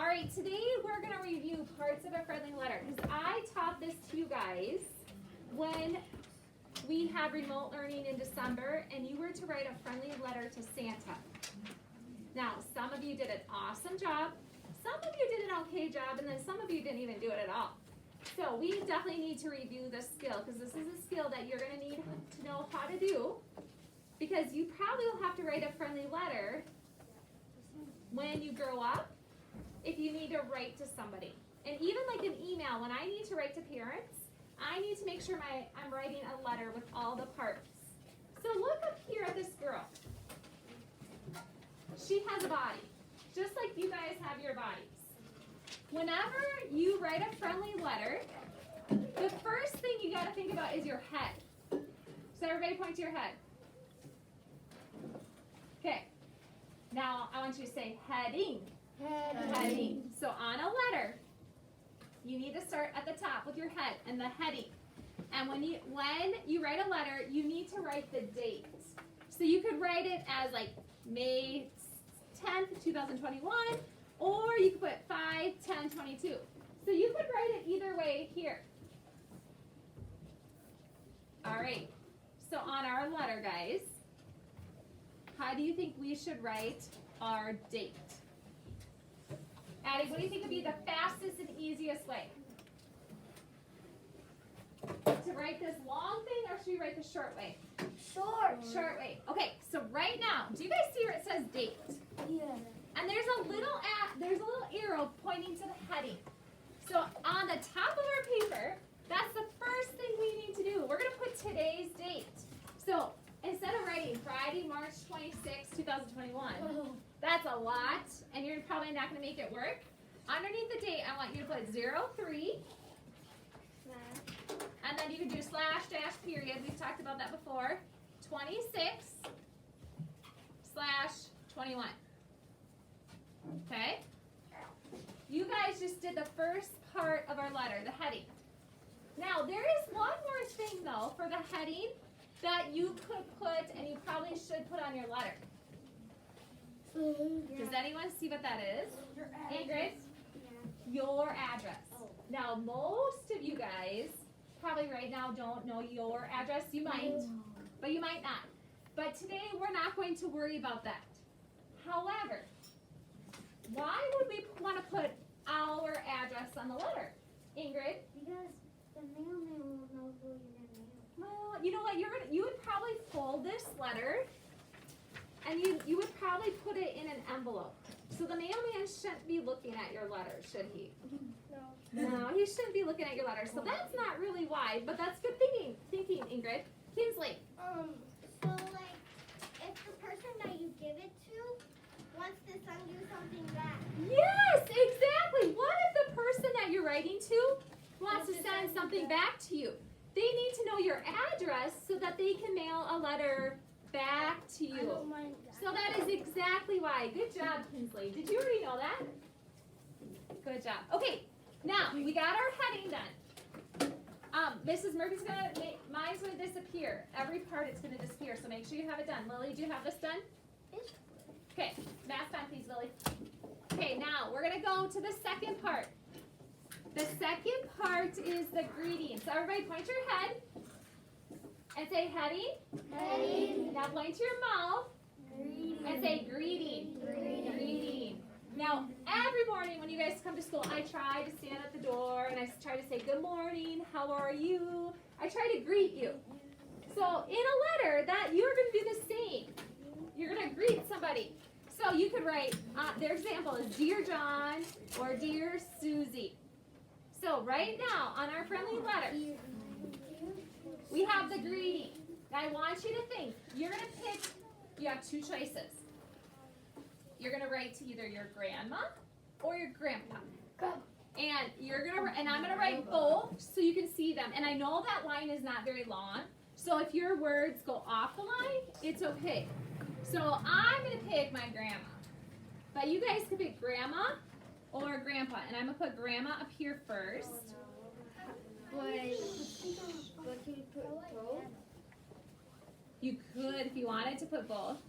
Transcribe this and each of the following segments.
All right, today we're going to review parts of a friendly letter because I taught this to you guys when we had remote learning in December and you were to write a friendly letter to Santa. Now, some of you did an awesome job, some of you did an okay job, and then some of you didn't even do it at all. So we definitely need to review this skill because this is a skill that you're going to need to know how to do because you probably will have to write a friendly letter when you grow up if you need to write to somebody. And even like an email, when I need to write to parents, I need to make sure I'm writing a letter with all the parts. So look up here at this girl. She has a body, just like you guys have your bodies. Whenever you write a friendly letter, the first thing you got to think about is your head. So everybody point to your head. Okay. Now I want you to say heading. Heading. So on a letter, you need to start at the top with your head and the heading. And when you write a letter, you need to write the date. So you could write it as like May 10th, 2021, or you could put 5/10/22. So you could write it either way here. All right. So on our letter, guys, how do you think we should write our date? Addie, what do you think would be the fastest and easiest way? To write this long thing, or should we write the short way? Short way. Okay, so right now, do you guys see where it says date? Yeah. And there's a little arrow pointing to the heading. So on the top of our paper, that's the first thing we need to do. We're going to put today's date. So instead of writing Friday, March 26, 2021, that's a lot, and you're probably not going to make it work. Underneath the date, I want you to put 03, and then you can do slash, dash, period. We've talked about that before. 26/21. Okay? You guys just did the first part of our letter, the heading. Now, there is one more thing, though, for the heading that you could put, and you probably should put on your letter. Does anyone see what that is? Ingrid? Your address. Now, most of you guys probably right now don't know your address. You might, but you might not. But today, we're not going to worry about that. However, why would we want to put our address on the letter? Ingrid? Because the mailman will know who you're going to mail. Well, you know what? You would probably fold this letter, and you would probably put it in an envelope. So the mailman shouldn't be looking at your letter, should he? No, he shouldn't be looking at your letter. So that's not really why, but that's good thinking, Ingrid. Kinsley. So like, if the person that you give it to wants to send you something back. Yes, exactly. What if the person that you're writing to wants to send something back to you? They need to know your address so that they can mail a letter back to you. I don't mind that. So that is exactly why. Good job, Kinsley. Did you already know that? Good job. Okay, now we got our heading done. Mrs. Murphy's mine's gonna disappear. Every part it's gonna disappear, so make sure you have it done. Lily, do you have this done? Okay, mask on please, Lily. Okay, now we're gonna go to the second part. The second part is the greeting. So everybody point your head and say heading. Heading. Now point to your mouth and say greeting. Greeting. Now, every morning when you guys come to school, I try to stand at the door and I try to say good morning, how are you? I try to greet you. So in a letter, that you're going to do the same. You're going to greet somebody. So you could write, their example is Dear John or Dear Susie. So right now on our friendly letter, we have the greeting. Now I want you to think, you're going to pick, you have two choices. You're going to write to either your grandma or your grandpa. And I'm going to write both so you can see them. And I know that line is not very long. So if your words go off the line, it's okay. So I'm going to pick my grandma. But you guys can pick grandma or grandpa. And I'm going to put grandma up here first. But can you put both? You could if you wanted to put both.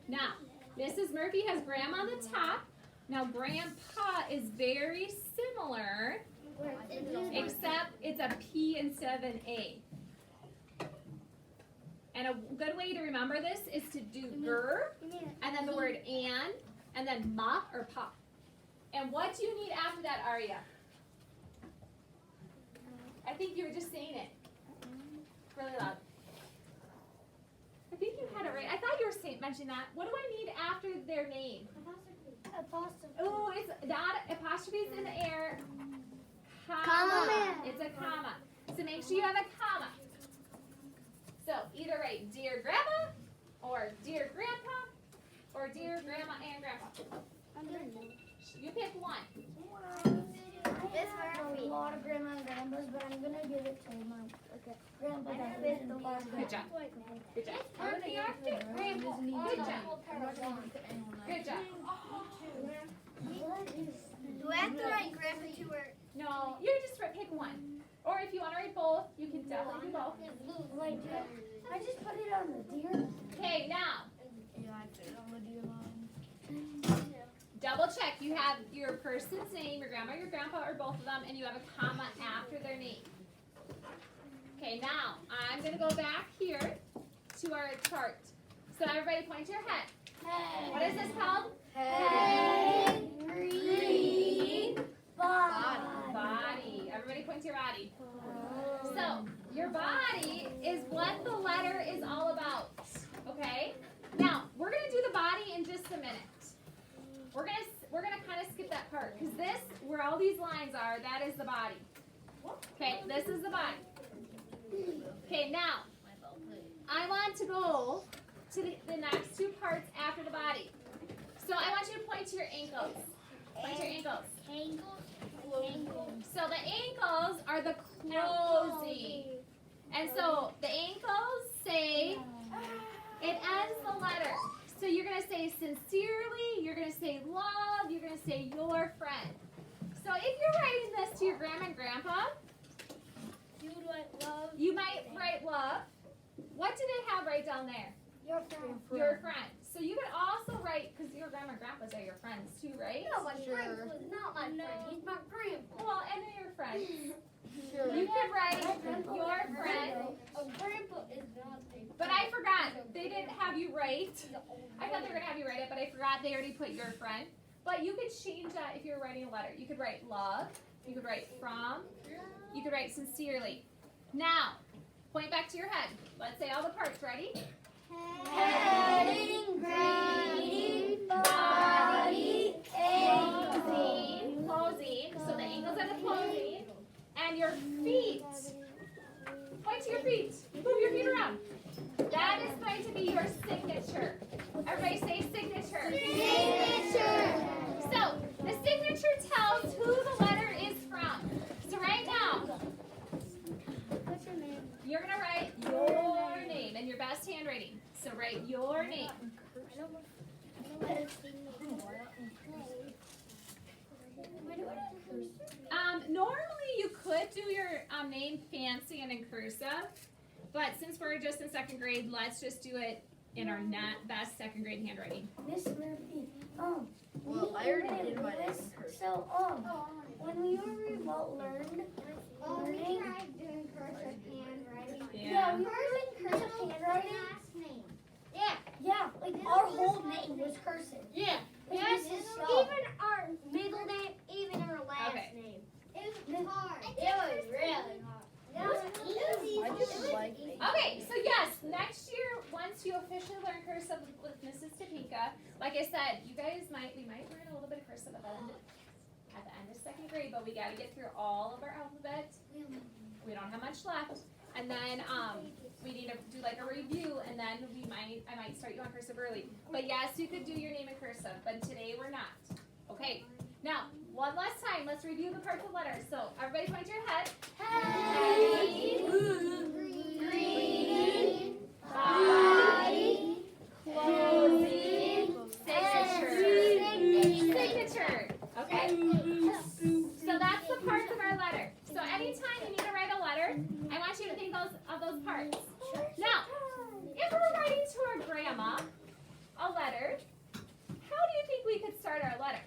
Now, Mrs. Murphy has grandma on the top, Now, grandpa is very similar, except it's a P instead of an A. And a good way to remember this is to do ger, and then the word and then ma or pa. And what do you need after that, Arya? I think you were just saying it really loud. I think you had it right. I thought you were mentioning that. What do I need after their name? Apostrophe. Oh, it's not apostrophes in the air. Comma. Comma. It's a comma. So make sure you have a comma. So either write dear grandma, or dear grandpa, or dear grandma and grandpa. You pick one. This A lot of grandma and grandpas, but I'm gonna give it to my grandpa that lives in the last Good job. Good job. Good job. Good job. Do I have to write grandpa too or? No, you just pick one. Or if you want to write both, you can definitely do both. Like, I just put it on the deer. Okay, now, Yeah, I put it on the deer line. double check. You have your person's name, your grandma, your grandpa, or both of them, and you have a comma after their name. Okay, now, I'm going to go back here to our chart. So everybody point to your head. Hey. What is this called? Hey. Green. Body. Body. Everybody point to your body. So, your body is what the letter is all about. Okay? Now, we're going to do the body in just a minute. We're gonna kind of skip that part because this, where all these lines are, that is the body. Okay, this is the body. Okay, now I want to go to the next two parts after the body. So I want you to point to your ankles. Point to your ankles. So the ankles are the closing, and so the ankles say it ends the letter. So you're going to say sincerely, you're going to say love, you're going to say your friend. So if you're writing this to your grandma and grandpa, You would write love. you might write love. What do they have right down there? Your friend. Your friend. So you could also write, because your grandma and grandpas are your friends too, right? No, my friend was not my friend. He's my grandpa. Well, and they're your friends. You could write your friend. A grandpa is not a. But I forgot. They didn't have you write. I thought they were going to have you write it, but I forgot they already put your friend. But you could change that if you were writing a letter. You could write love. You could write from. You could write sincerely. Now, point back to your head. Let's say all the parts. Ready? Heading, grading, body, ankle. Closing. So the ankles are the closing. And your feet. Point to your feet. Move your feet around. That is going to be your signature. Everybody say signature. Signature. So the signature tells who the letter is from. So right now, What's your name? you're going to write your name in your best handwriting. So write your name. Normally you could do your name fancy and in cursive, but since we're just in second grade, let's just do it in our best second grade handwriting. Miss Murphy, Well, I already did my name. So, when we learned Oh, we learning, tried doing cursive handwriting. yeah, we were doing cursive handwriting. Last name. Yeah, like our whole name was cursive. Yeah. Yes, This is even our middle name, even our last Okay. name. It was hard. It was really hard. That was easy. I just like it. Okay, so yes, next year, once you officially learn cursive with Mrs. Topeka, like I said, we might learn a little bit of cursive at the end of second grade, but we got to get through all of our alphabet. We don't have much left, and then we need to do like a review, and then I might start you on cursive early. But yes, you could do your name in cursive, but today we're not. Okay. Now, one last time, let's review the parts of letters. So everybody point to your head. Green, body, closing, signature. Okay? So that's the parts of our letter. So anytime you need to write a letter, I want you to think of those parts. Now, if we're writing to our grandma a letter, how do you think we could start our letter?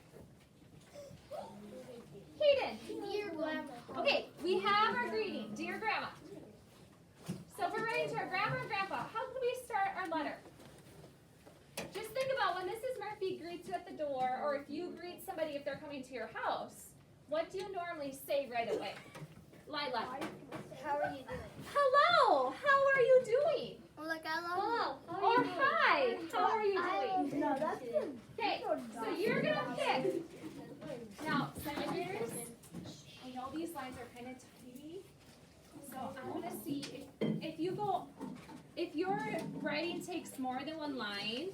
somebody if they're coming to your house, what do you normally say right away? Lila. How are you doing? Hello. How are you doing? Look, I love Or hi. How are you doing? No, that's good. Okay, so you're gonna pick. Now, second graders, I know these lines are kind of tiny, so I'm gonna see if your writing takes more than one line.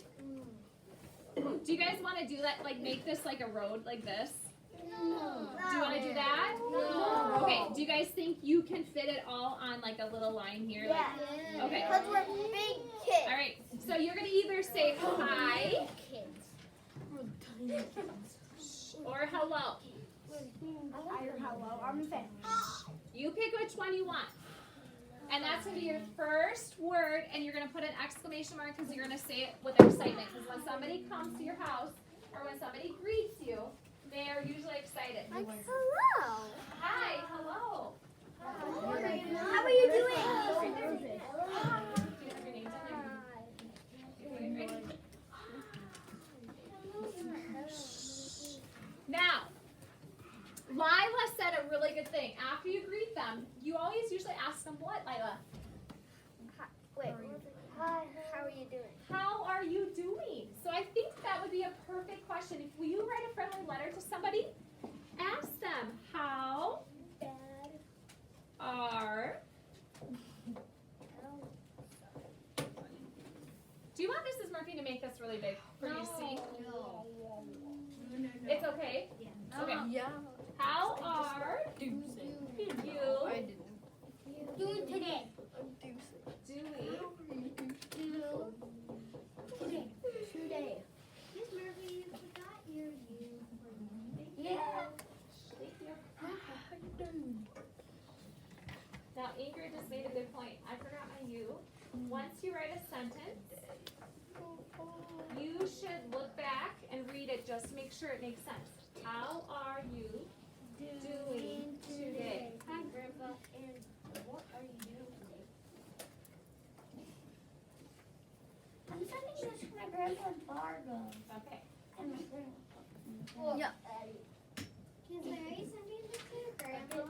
Do you guys want to do that? Like make this like a road like this? No. Do you want to do that? No. Okay. Do you guys think you can fit it all on like a little line here? Yeah. Like, okay. Because we're big kids. All right. So you're gonna either say hi or hello. Hello, I'm a fan. You pick which one you want. And that's going to be your first word, and you're going to put an exclamation mark because you're going to say it with excitement. Because when somebody comes to your house or when somebody greets you, they are usually excited. Like, hello. Hi, hello. How are you doing? Do you have your names on there? Okay, ready? Now, Lila said a really good thing. After you greet them, you always usually ask them what, Lila? Wait. Hi. How are you doing? How are you doing? So I think that would be a perfect question. If you write a friendly letter to somebody, ask them, how are... Do you want Mrs. Murphy to make this really big for you to see? No. It's okay? Okay. Yeah. How are you I didn't. Doing today. doing? Today. Miss Murphy, you forgot your Yeah. Thank you. Now Ingrid just made a good point. I forgot my you. Once you write a sentence, you should look back and read it just to make sure it makes sense. How are you doing today? Hi, Grandpa. And what are you doing today? I'm sending this to my grandpa Fargo. Okay. And my grandpa. Yeah. Can Larry send me this to your grandpa?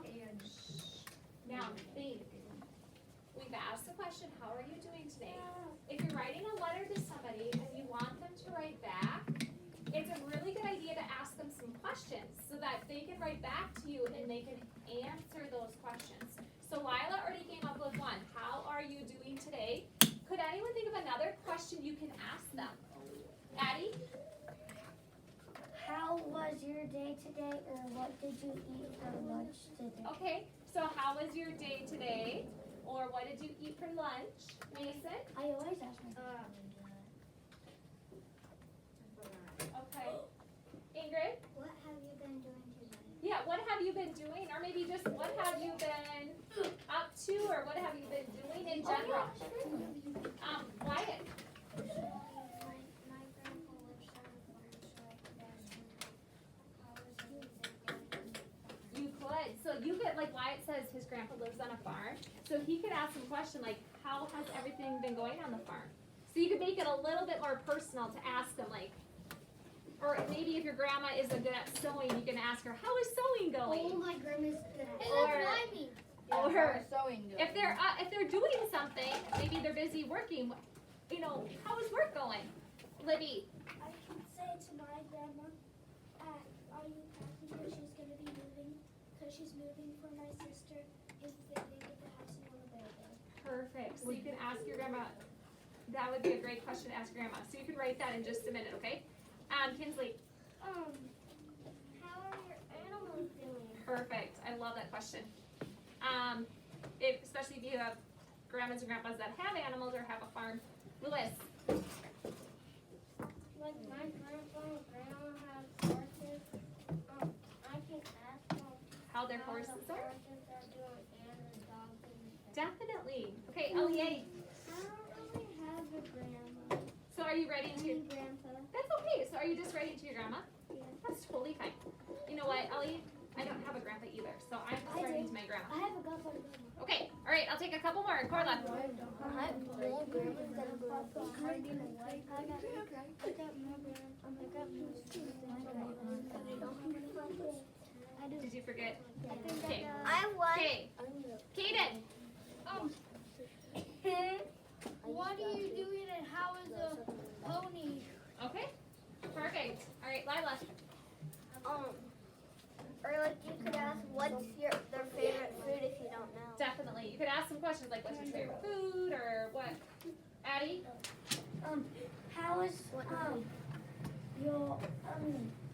Now think. We've asked the question, how are you doing today? If you're writing a letter to somebody and you want them to write back, it's a really good idea to ask them some questions so that they can write back to you and they can answer those questions. So Lila already came up with one. How are you doing today? Could anyone think of another question you can ask them? Addie? How was your day today, or what did you eat for lunch today? Okay, so how was your day today? Or what did you eat for lunch? Mason? I always ask my Okay. Ingrid? What have you been doing today? Yeah, what have you been doing? Or maybe just what have you been up to, or what have you been doing in general? Wyatt? My grandpa lives on a farm, so I could ask him how was everything going. You could. So you could, like Wyatt says, his grandpa lives on a farm. So he could ask some question like, how has everything been going on the farm? So you could make it a little bit more personal to ask them, like, or maybe if your grandma isn't good at sewing, you can ask her, how is sewing Oh, going? my grandma's good at it. Or- Or Sewing. if they're doing something, maybe they're busy working, you know, how is work going? Libby? I can say to my grandma, are you happy that she's going to be moving? Because she's moving for my sister if they didn't get the house in one of their. Perfect. So you can ask your grandma. That would be a great question to ask your grandma. So you can write that in just a minute, okay? Kinsley. How are your animals doing? Perfect. I love that question. Especially if you have grandmas and grandpas that have animals or have a farm. Lewis. Like my grandpa and grandma have horses. I can ask them How their how horses the are? horses are doing and the dogs and Definitely. Okay, Elie. I don't really have a grandma. So are you writing to your... Grandpa. That's okay. So are you just writing to your grandma? Yeah. That's totally fine. You know what, Ellie? I don't have a grandpa either, so I'm just writing to my grandma. I have a godfather. Okay, all right, I'll take a couple more. Corla. I got more grandpa. I got more grandpa. Did you forget? I think Okay. I won. Okay. Kaden. What are you doing and how is the pony? Okay. Perfect. All right, Lila. Or like you could ask what's their favorite food if you don't know. Definitely. You could ask some questions like, what's your favorite food or what? Addie? How is your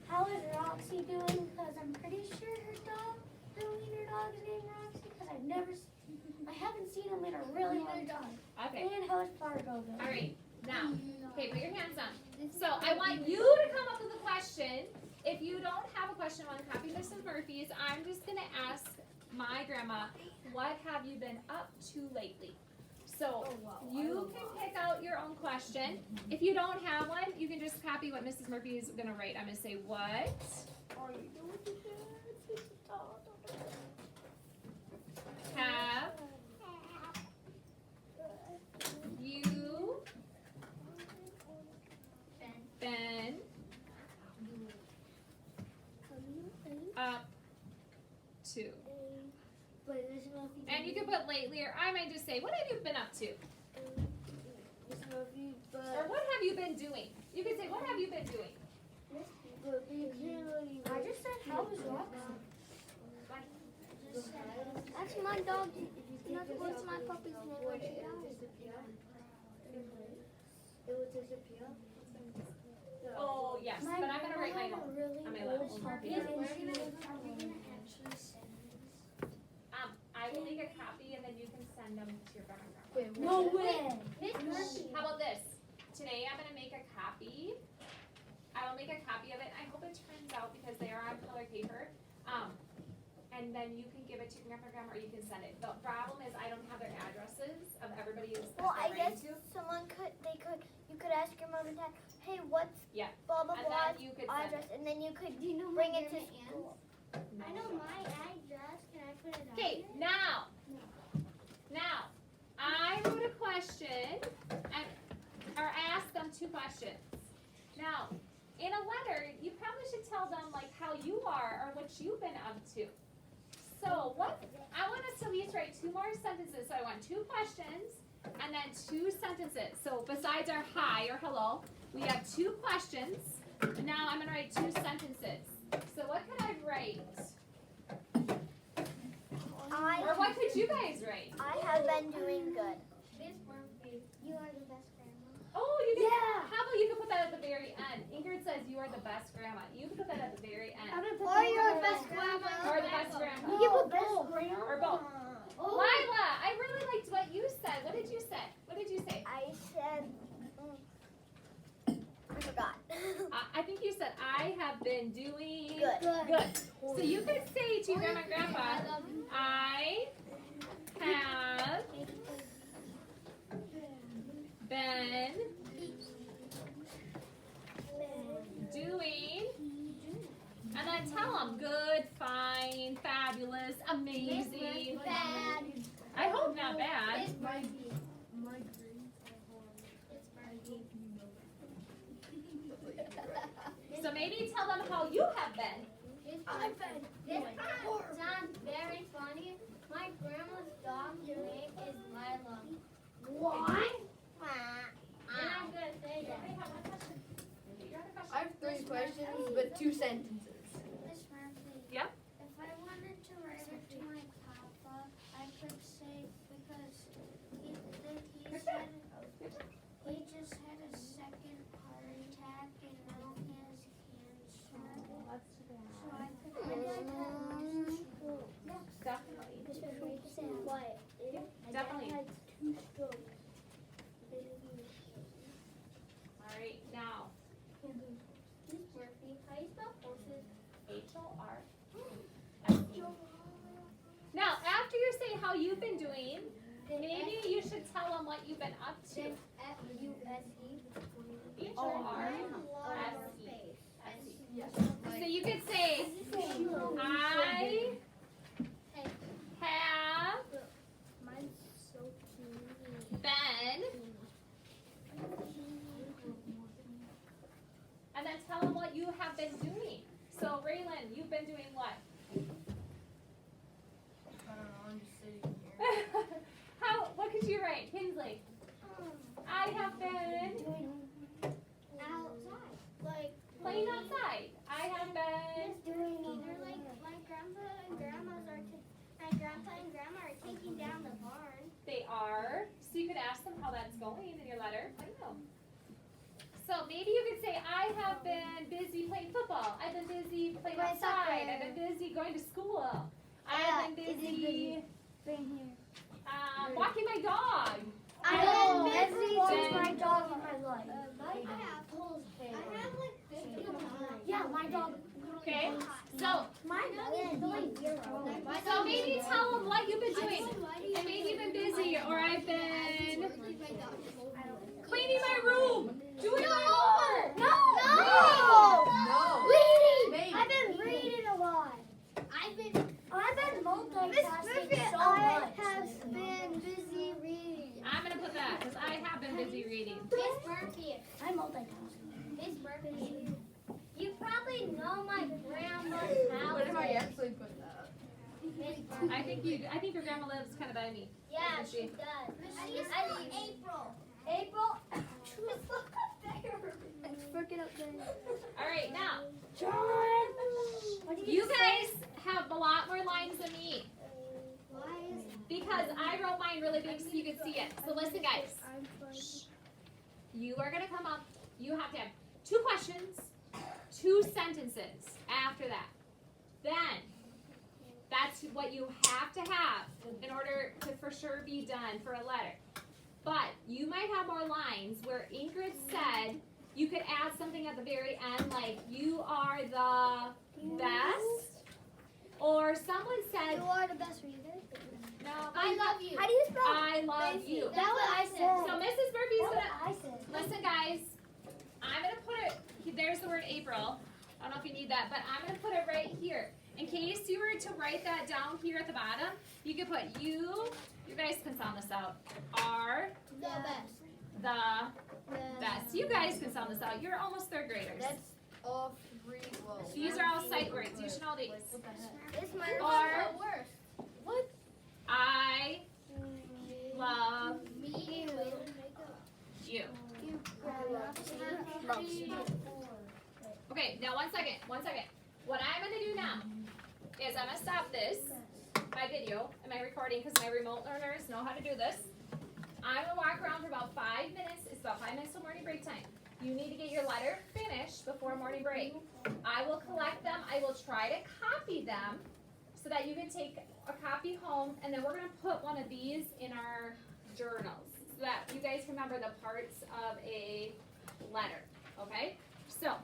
how is Roxy doing? Because I'm pretty sure her dog is named Roxy. Because I haven't seen him in a really long time. Okay. And how is Fargo doing? All right. Now, okay, put your hands on. So I want you to come up with a question. If you don't have a question on copy Mrs. Murphy's, I'm just going to ask my grandma, what have you been up to lately? So you can pick out your own question. If you don't have one, you can just copy what Mrs. Murphy is going to write. I'm going to say, what are you doing today? Have you been up to? And you can put lately, or I might just say, what have you been up to? Or what have you been doing? You can say, what have you been doing? I just said how is Roxy? That's my dog. What's my puppy's name when she died? It would disappear. Oh, yes, but I'm going to write my own. On my level. I will make a copy and then you can send them to your grandma. No way. How about this? Today I'm going to make a copy. I will make a copy of it. I hope it turns out because they are on color paper. And then you can give it to your grandma or you can send it. The problem is I don't have their addresses of everybody who's Well, I guess to. you could ask your mom and dad, hey, what's Yeah. blah blah And blah then you could send address, it. and then you could know bring my it to grandma school. I know my address. Can I put it on? Okay, now, I wrote a question, or asked them 2 questions. Now, in a letter, you probably should tell them like how you are or what you've been up to. So I want us to at least write 2 more sentences. So I want 2 questions and then 2 sentences. So besides our hi or hello, we have 2 questions. And now I'm going to write 2 sentences. So what could I write? Or what could you guys write? I have been doing good. You are the best grandma. Oh, you can. Yeah. How about you can put that at the very end? Ingrid says you are the best grandma. You can put that at the very end. Or you're the best grandma. Or the best grandma. You can put both. Or both. Oh. Lila, I really liked what you said. What did you say? What did you say? I said, I forgot. I think you said I have been doing Good. good. So you could say to your grandma and grandpa, I have been doing, and then tell them good, fine, fabulous, amazing. Bad. I hope not bad. My grades are horrible. So maybe tell them how you have been. This sounds very funny. My grandma's dog's name is Lila. What? And I'm gonna say that. I have 3 questions, but 2 sentences. Miss Murphy. Yep. If I wanted to write it to my papa, I could say because he just had a second heart attack and now he has cancer. So I could write it to school. Definitely. What? Definitely. I had 2 strokes. All right, now, Miss Murphy, how do you spell horses? H-O-R. Now, after you say how you've been doing, maybe you should tell them what you've been up to. F-U-S-E. H-O-R-S-E. So you could say, I have Mine's so cute. been, and then tell them what you have been doing. So Raylan, you've been doing what? Kinsley? I have been Outside. Like playing outside. I have been. they're like my grandpa and grandma are taking down the barn. They are. So you could ask them how that's going in your letter. I don't know. So maybe you could say, I have been busy playing football. I've been busy playing Playing outside. soccer. I've been busy going to school. I've been busy walking my dog. I have never walked my dog in my life. I have like 50 times. Yeah, my dog. Okay. So My dog is like 0. so maybe tell them what you've been doing. And maybe you've been busy, or I've been cleaning my room, doing my homework. No! No. Reading! Maybe. I've been reading a lot. I've been multitasking so I much. have been busy reading. I'm gonna put that because I have been busy reading. Miss Murphy. I'm multitasking. Miss Murphy. You probably know my grandma's house. Where did I actually put that? Miss Murphy. I think your grandma lives kind of by me. Yeah, Isn't she? she does. I mean April. April? It's freaking up there. All right, now John! What did you guys have a lot more lines than me Why is because I wrote mine really big so you could see it. So listen, guys. You are gonna come up. You have to have 2 questions, 2 sentences after that. Then that's what you have to have in order to for sure be done for a letter. But you might have more lines where Ingrid said you could add something at the very end like you are the best. Or someone said, You are the best reader. no, I love you. How do you spell I love you. That's what I said. So Mrs. Murphy's That's gonna, what I said. listen guys, I'm gonna put it, there's the word April. I don't know if you need that, but I'm gonna put it right here. In case you were to write that down here at the bottom, you could put you guys can sound this out, are The best. the best. You guys can sound this out. You're almost 3rd graders. That's all 3. Well, These are all sight words. You should know these. what the heck? This my Or- worst. What? I love Me. you. Okay, now one second. What I'm gonna do now is I'm gonna stop this, my video and my recording because my remote learners know how to do this. I'm gonna walk around for about 5 minutes. It's about 5 minutes till morning break time. You need to get your letter finished before morning break. I will collect them. I will try to copy them so that you can take a copy home, and then we're gonna put one of these in our journals so that you guys can remember the parts of a letter. Okay? So